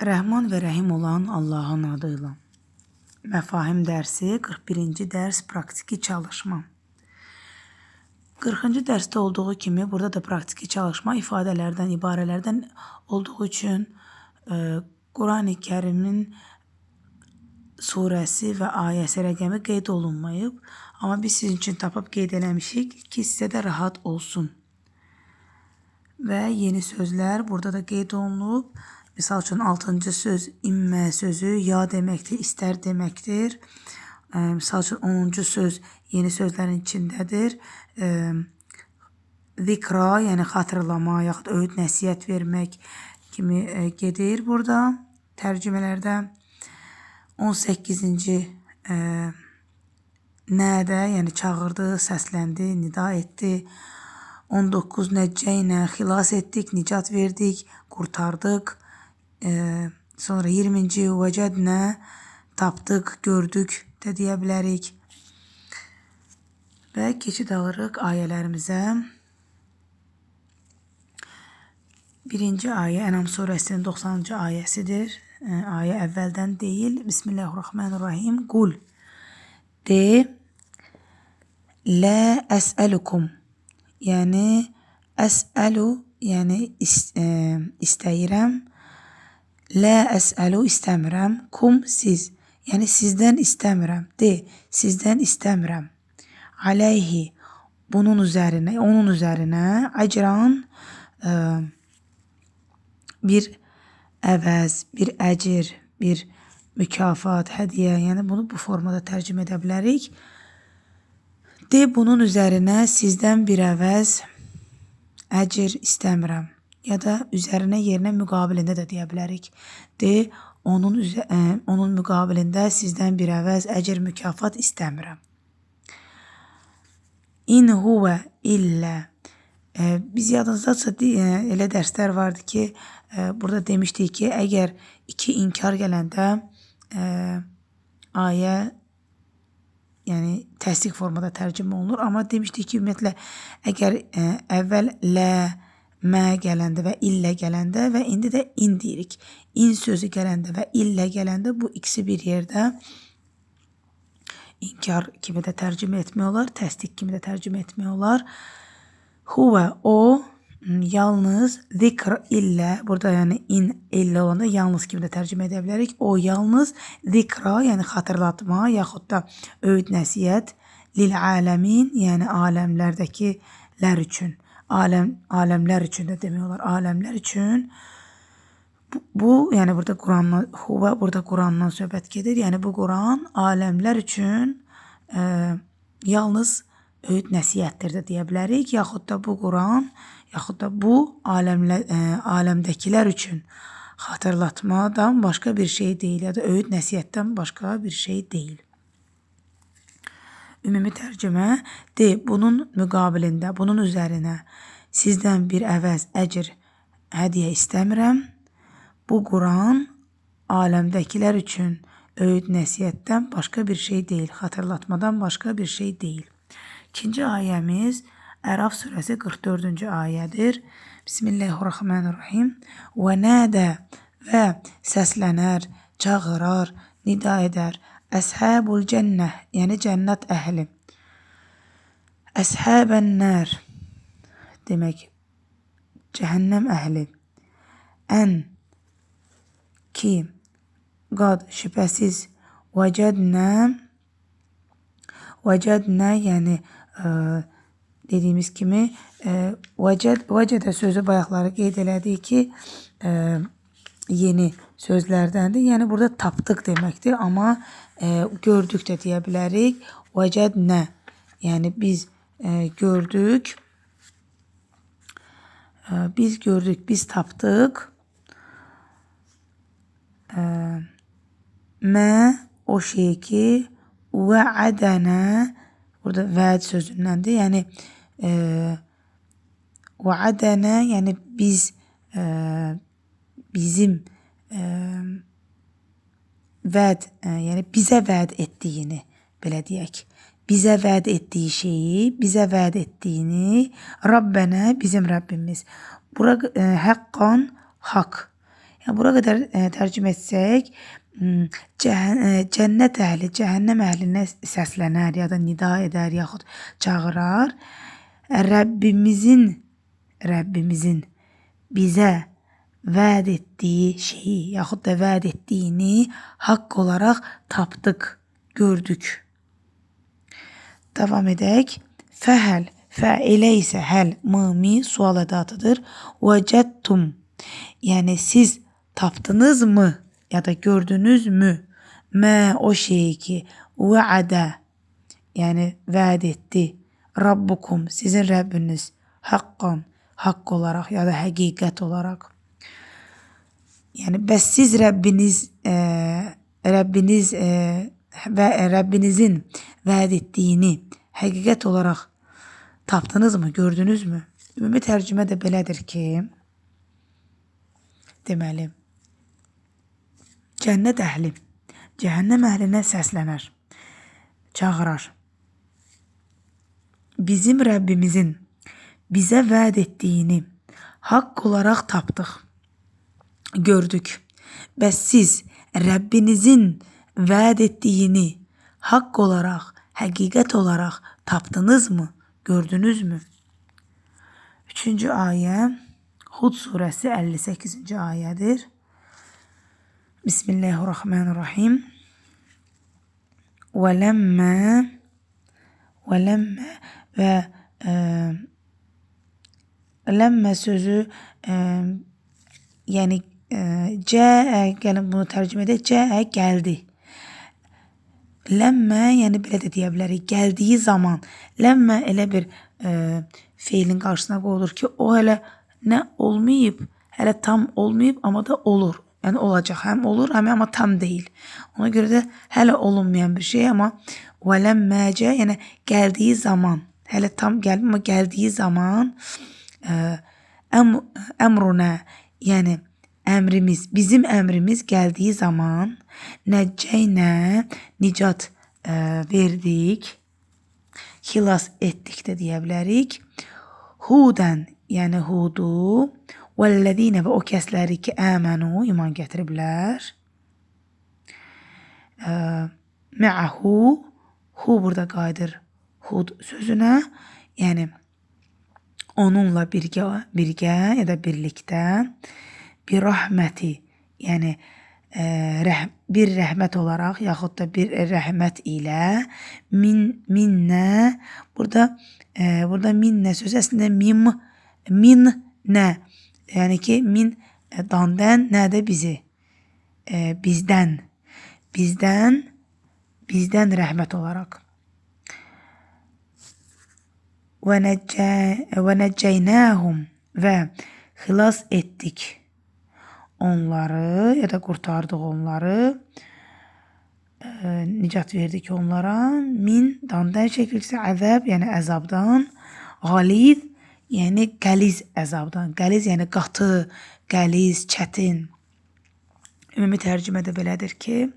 Rəhman və Rəhim olan Allahın adıyla. Məfahim dərsi 41-ci dərs praktiki çalışma. 40-cı dərsdə olduğu kimi burada da praktiki çalışma ifadələrdən, ibarələrdən olduğu üçün Quran-ı Kərimin surəsi və ayəsi rəqəmi qeyd olunmayıb. Amma biz sizin üçün tapıb qeyd eləmişik ki, sizə də rahat olsun. Və yeni sözlər burada da qeyd olunub. Misal üçün 6-cı söz immə sözü ya deməkdir, istər deməkdir. Misal üçün 10-cu söz yeni sözlərin içindədir. Zikra, yəni xatırlama, yaxud öğüt, nəsiyyət vermək kimi gedir burada tərcümələrdə. 18-ci nədə, yəni çağırdı, səsləndi, nida etdi. 19 nəcceynə, xilas etdik, nicat verdik, qurtardıq. Sonra 20-ci vəcədnə, tapdıq, gördük də deyə bilərik. Və keçid alırıq ayələrimizə. Birinci ayə Ənam surəsinin 90-cı ayəsidir. Ayə əvvəldən deyil. Bismillahirrahmanirrahim. Qul de, lə əsəlukum. Yəni əsəlu, yəni istəyirəm. Lə əsəlu, istəmirəm. Kum, siz. Yəni sizdən istəmirəm. De, sizdən istəmirəm. Aleyhi, bunun üzərinə, onun üzərinə əcran, bir əvəz, bir əcir, bir mükafat, hədiyə, yəni bunu bu formada tərcümə edə bilərik. De, bunun üzərinə sizdən bir əvəz, əcir istəmirəm. Ya da üzərinə, yerinə, müqabilində də deyə bilərik. De, onun müqabilində sizdən bir əvəz, əcir, mükafat istəmirəm. İn huvə illə. Biz yadınızdadsa elə dərslər vardı ki, burada demişdik ki, əgər iki inkar gələndə ayə yəni təsdiq formada tərcümə olunur. Amma demişdik ki, ümumiyyətlə, əgər əvvəl lə, mə gələndə və illə gələndə və indi də in deyirik. İn sözü gələndə və illə gələndə bu ikisi bir yerdə inkar kimi də tərcümə etmək olar, təsdiq kimi də tərcümə etmək olar. Huvə, o, yalnız, zikr illə, burada yəni in illə olanda yalnız kimi də tərcümə edə bilərik. O yalnız, zikra, yəni xatırlatma, yaxud da öğüt, nəsiyyət, lil aləmin, yəni aləmlərdəkilər üçün. Aləmlər üçün də demək olar. Aləmlər üçün bu, yəni burada Qurandan, huvə burada Qurandan söhbət gedir. Yəni bu Quran aləmlər üçün yalnız öğüt, nəsiyyətdir də deyə bilərik. Yaxud da bu Quran, yaxud da bu aləmdəkilər üçün xatırlatmadan başqa bir şey deyil. Ya da öğüt, nəsiyyətdən başqa bir şey deyil. Ümumi tərcümə, de, bunun müqabilində, bunun üzərinə sizdən bir əvəz, əcir, hədiyə istəmirəm. Bu Quran aləmdəkilər üçün öğüt, nəsiyyətdən başqa bir şey deyil, xatırlatmadan başqa bir şey deyil. İkinci ayəmiz Əraf surəsi 44-cü ayədir. Bismillahirrahmanirrahim. Və nədə, və səslənər, çağırar, nida edər. Əshəbul cənnə, yəni cənnət əhli. Əshəbən nər, demək, cəhənnəm əhli. Ən, ki, qad, şübhəsiz, vəcədnə, yəni dediyimiz kimi, vəcədə sözü bayaqları qeyd elədik ki, yeni sözlərdəndir. Yəni burada tapdıq deməkdir, amma gördük də deyə bilərik. Vəcədnə, yəni biz gördük, biz tapdıq. Mə, o şey ki, vəədənə, burada vəd sözündəndir. Yəni vəədənə, yəni biz, bizim vəd, yəni bizə vəd etdiyini, belə deyək. Bizə vəd etdiyi şeyi, bizə vəd etdiyini, Rabbənə, bizim Rəbbimiz. Bura həqqan, haqq. Yəni bura qədər tərcümə etsək, cənnət əhli cəhənnəm əhlinə səslənər ya da nida edər yaxud çağırar. Rəbbimizin bizə vəd etdiyi şeyi yaxud da vəd etdiyini haqq olaraq tapdıq, gördük. Davam edək. Fəhəl, fəilə isə həl, mimi sual ədatıdır. Vəcəttum, yəni siz tapdınızmı ya da gördünüzmü? Mə o şeyi ki, vəədə, yəni vəd etdi. Rabbukum, sizin Rəbbiniz, haqqan, haqq olaraq ya da həqiqət olaraq. Yəni bəs siz Rəbbinizin vəd etdiyini həqiqət olaraq tapdınızmı, gördünüzmü? Ümumi tərcümə də belədir ki, deməli, cənnət əhli cəhənnəm əhlinə səslənər, çağırar. Bizim Rəbbimizin bizə vəd etdiyini haqq olaraq tapdıq, gördük. Bəs siz Rəbbinizin vəd etdiyini haqq olaraq, həqiqət olaraq tapdınızmı, gördünüzmü? 3-cü ayə Hud surəsi 58-ci ayədir. Bismillahirrahmanirrahim. Vələmmə və ləmmə sözü yəni cəə, gəlin bunu tərcümə edək, cəə gəldi. Ləmmə, yəni belə də deyə bilərik, gəldiyi zaman. Ləmmə elə bir feilin qarşısına qoyulur ki, o hələ nə olmayıb, hələ tam olmayıb, amma da olur. Yəni olacaq, həm olur, amma tam deyil. Ona görə də hələ olunmayan bir şey, amma vələmməcə, yəni gəldiyi zaman, hələ tam gəlmir, amma gəldiyi zaman əmrunə, yəni əmrimiz, bizim əmrimiz gəldiyi zaman nəccəynə, nicat verdik, xilas etdik də deyə bilərik. Hudən, yəni Hudu, vəllədinə və o kəsləri ki, əmənu, iman gətiriblər. Məəhu, hu burada qayıdır Hud sözünə, yəni onunla birgə ya da birlikdə. Bir rəhməti, yəni bir rəhmət olaraq yaxud da bir rəhmət ilə minnə, burada minnə sözü əslində min nə, yəni ki min dandən, nə də bizi, bizdən rəhmət olaraq. Və nəccəynəhum və xilas etdik onları ya da qurtardıq onları, nicat verdik onlara. Min dandan çəkilsə əzəb, yəni əzabdan. Qaliz, yəni qəliz əzabdan. Qəliz, yəni qatı, qəliz, çətin. Ümumi tərcümə də belədir ki,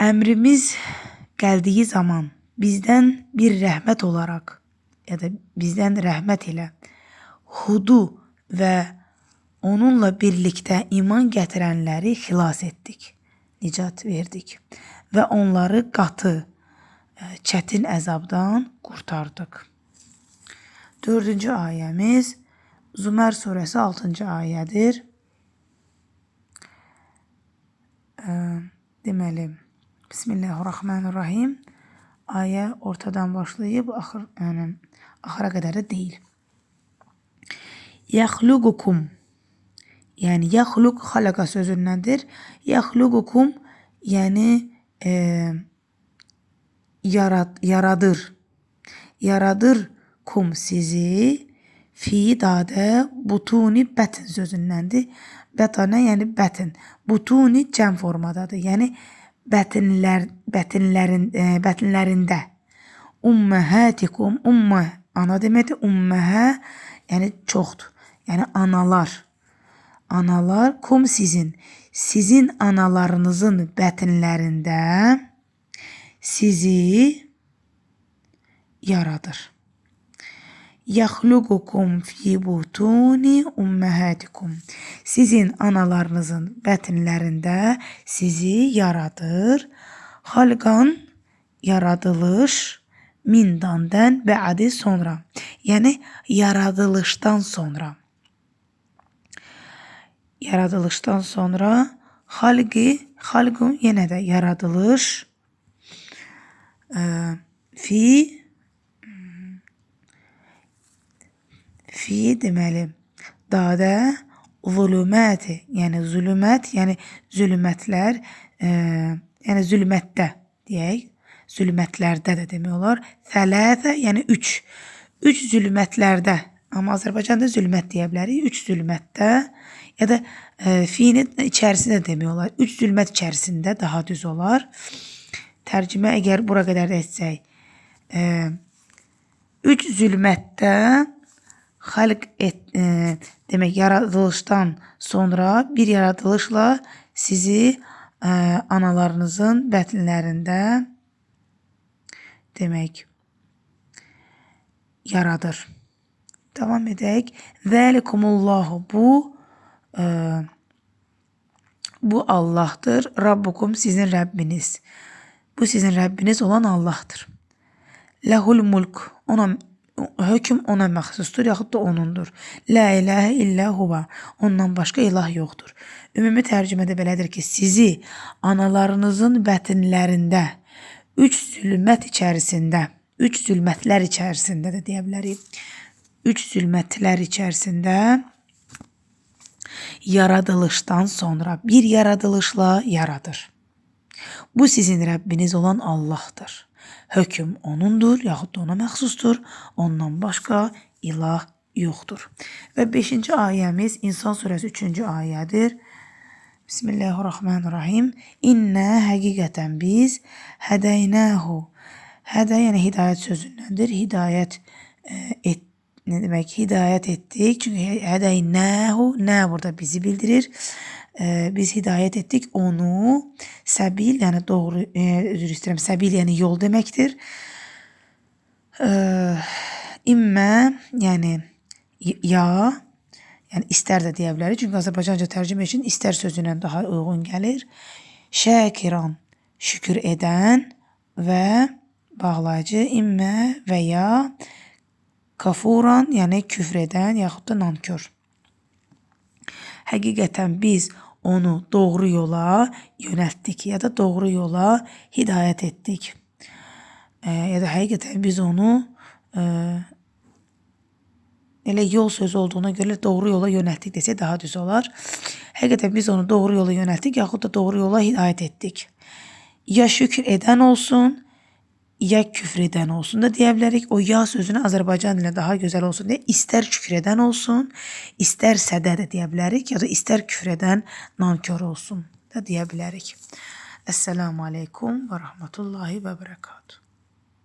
əmrimiz gəldiyi zaman bizdən bir rəhmət olaraq ya da bizdən rəhmət ilə Hudu və onunla birlikdə iman gətirənləri xilas etdik, nicat verdik və onları qatı, çətin əzabdan qurtardıq. 4-cü ayəmiz Zümər surəsi 6-cı ayədir. Deməli, Bismillahirrahmanirrahim. Ayə ortadan başlayıb axıra qədər də deyil. Yaxluqukum, yəni yaxluq xalaqa sözündəndir. Yaxluqukum, yəni yaradır. Yaradır kum sizi fi dadə butuni bətn sözündəndir. Bətənə, yəni bətn. Butuni cəm formadadır. Yəni bətnlərində. Umməhətikum, ummə ana deməkdir. Umməhə, yəni çoxdur. Yəni analar. Analar kum sizin. Sizin analarınızın bətnlərində sizi yaradır. Yaxluqukum fi butuni ummahatikum. Sizin analarınızın bətnlərində sizi yaradır. Halqan yaradılış, mindandan bə'di sonra. Yəni yaradılışdan sonra. Yaradılışdan sonra halqun yenə də yaradılış. Fi deməli dadə zulüməti, yəni zulümət, yəni zülmətlər, yəni zülmətdə deyək, zülmətlərdə də demək olar. Thələthə, yəni 3. 3 zülmətlərdə, amma Azərbaycanda zülmət deyə bilərik. 3 zülmətdə ya da fiinin içərisində demək olar. 3 zülmət içərisində daha düz olar. Tərcümə əgər bura qədər də etsək. 3 zülmətdə demək yaradılışdan sonra bir yaradılışla sizi analarınızın bətnlərində demək yaradır. Davam edək. Zəlikumullahu, bu Allah'tır. Rabbukum, sizin Rəbbiniz. Bu sizin Rəbbiniz olan Allah'tır. Ləhul mulk, hökm ona məxsusdur, yaxud da onundur. La ilahə illə huva, ondan başqa ilah yoxdur. Ümumi tərcümədə belədir ki, sizi analarınızın bətnlərində 3 zülmət içərisində, 3 zülmətlər içərisində də deyə bilərik. 3 zülmətlər içərisində yaradılışdan sonra bir yaradılışla yaradır. Bu sizin Rəbbiniz olan Allah'tır. Hökm onundur, yaxud da ona məxsusdur. Ondan başqa ilah yoxdur. Və 5-ci ayəmiz İnsan surəsi 3-cü ayədir. Bismillahirrahmanirrahim. İnnə, həqiqətən biz hədəynəhu. Hədə, yəni hidayət sözündəndir. Hidayət ne demək? Hidayət etdik. Çünki hədəynəhu, nə burada bizi bildirir. Biz hidayət etdik onu. Səbil, yəni doğru, üzr istəyirəm, səbil, yəni yol deməkdir. İmmə, yəni ya, yəni istər də deyə bilərik. Çünki Azərbaycanca tərcümə üçün istər sözünə daha uyğun gəlir. Şəkiran, şükür edən və bağlayıcı immə və ya kafuran, yəni küfr edən yaxud da nankör. Həqiqətən biz onu doğru yola yönəltdik ya da doğru yola hidayət etdik. Ya da həqiqətən biz onu elə yol sözü olduğuna görə doğru yola yönəltdik desə daha düz olar. Həqiqətən biz onu doğru yola yönəltdik yaxud da doğru yola hidayət etdik. Ya şükür edən olsun, ya küfr edən olsun da deyə bilərik. O ya sözünü Azərbaycan ilə daha gözəl olsun deyə istər küfr edən olsun, istərsə də deyə bilərik ya da istər küfr edən nankör olsun da deyə bilərik. Esselamu aleykum və rahmetullahi və bərəkatuhu.